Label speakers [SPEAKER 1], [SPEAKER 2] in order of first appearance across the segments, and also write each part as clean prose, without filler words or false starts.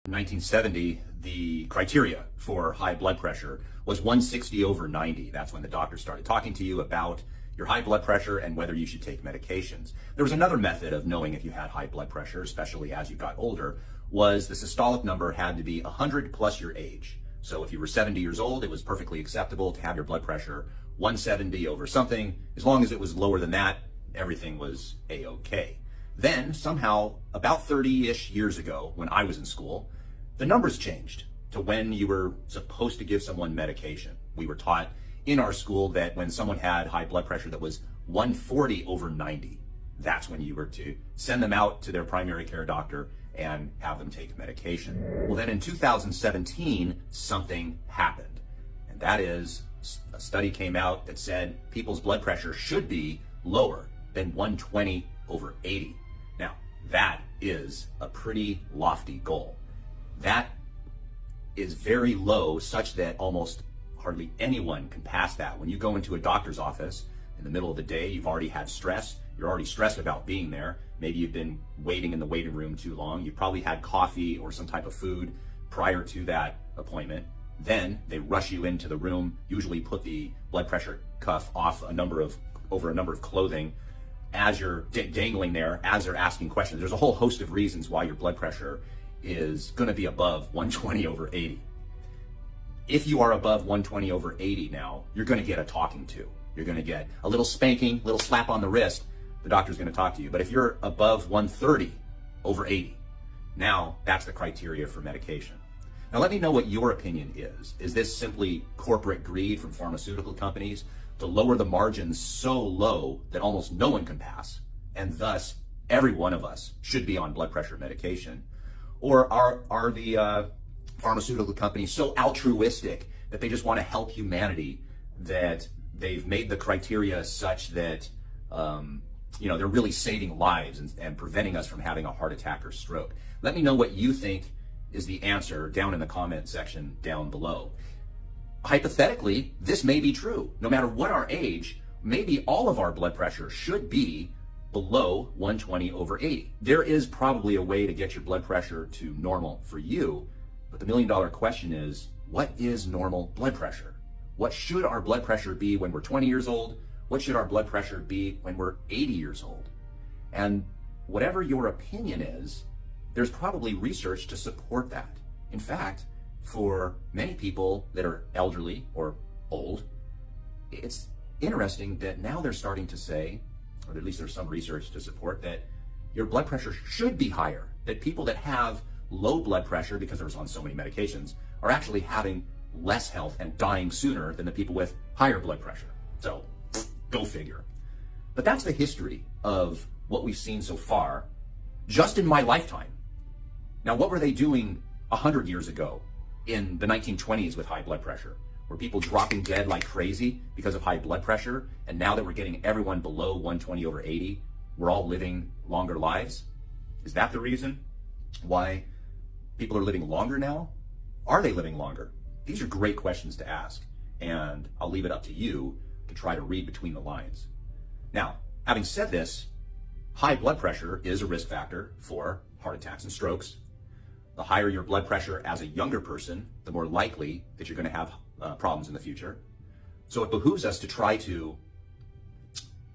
[SPEAKER 1] In 1970, the criteria for high blood pressure was 160 over 90. That's when the doctor started talking to you about your high blood pressure and whether you should take medications. There was another method of knowing if you had high blood pressure, especially as you got older, was the systolic number had to be 100 plus your age. So if you were 70 years old, it was perfectly acceptable to have your blood pressure 170 over something. As long as it was lower than that, everything was A-okay. Then somehow about 30-ish years ago, when I was in school, the numbers changed to when you were supposed to give someone medication. We were taught in our school that when someone had high blood pressure that was 140 over 90, that's when you were to send them out to their primary care doctor and have them take medication. Well, then in 2017, something happened. And that is, a study came out that said people's blood pressure should be lower than 120 over 80. Now, that is a pretty lofty goal. That is very low, such that almost hardly anyone can pass that. When you go into a doctor's office in the middle of the day, you've already had stress. You're already stressed about being there. Maybe you've been waiting in the waiting room too long. You've probably had coffee or some type of food prior to that appointment. Then they rush you into the room, usually put the blood pressure cuff off over a number of clothing as you're dangling there, as they're asking questions. There's a whole host of reasons why your blood pressure is going to be above 120 over 80. If you are above 120 over 80 now, you're going to get a talking to. You're going to get a little spanking, little slap on the wrist. The doctor's going to talk to you. But if you're above 130 over 80, now that's the criteria for medication. Now let me know what your opinion is. Is this simply corporate greed from pharmaceutical companies to lower the margins so low that almost no one can pass, and thus every one of us should be on blood pressure medication? Or are the pharmaceutical companies so altruistic that they just want to help humanity that they've made the criteria such that they're really saving lives and preventing us from having a heart attack or stroke? Let me know what you think is the answer down in the comment section down below. Hypothetically, this may be true. No matter what our age, maybe all of our blood pressure should be below 120 over 80. There is probably a way to get your blood pressure to normal for you, but the million-dollar question is, what is normal blood pressure? What should our blood pressure be when we're 20 years old? What should our blood pressure be when we're 80 years old? And whatever your opinion is, there's probably research to support that. In fact, for many people that are elderly or old, it's interesting that now they're starting to say, or at least there's some research to support, that your blood pressure should be higher, that people that have low blood pressure because they're on so many medications are actually having less health and dying sooner than the people with higher blood pressure. So, go figure. But that's the history of what we've seen so far, just in my lifetime. Now, what were they doing 100 years ago in the 1920s with high blood pressure? Were people dropping dead like crazy because of high blood pressure? And now that we're getting everyone below 120 over 80, we're all living longer lives? Is that the reason why people are living longer now? Are they living longer? These are great questions to ask, and I'll leave it up to you to try to read between the lines. Now, having said this, high blood pressure is a risk factor for heart attacks and strokes. The higher your blood pressure as a younger person, the more likely that you're going to have problems in the future. So it behooves us to try to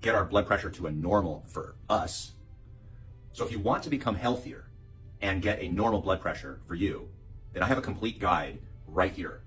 [SPEAKER 1] get our blood pressure to a normal for us. So if you want to become healthier and get a normal blood pressure for you, then I have a complete guide right here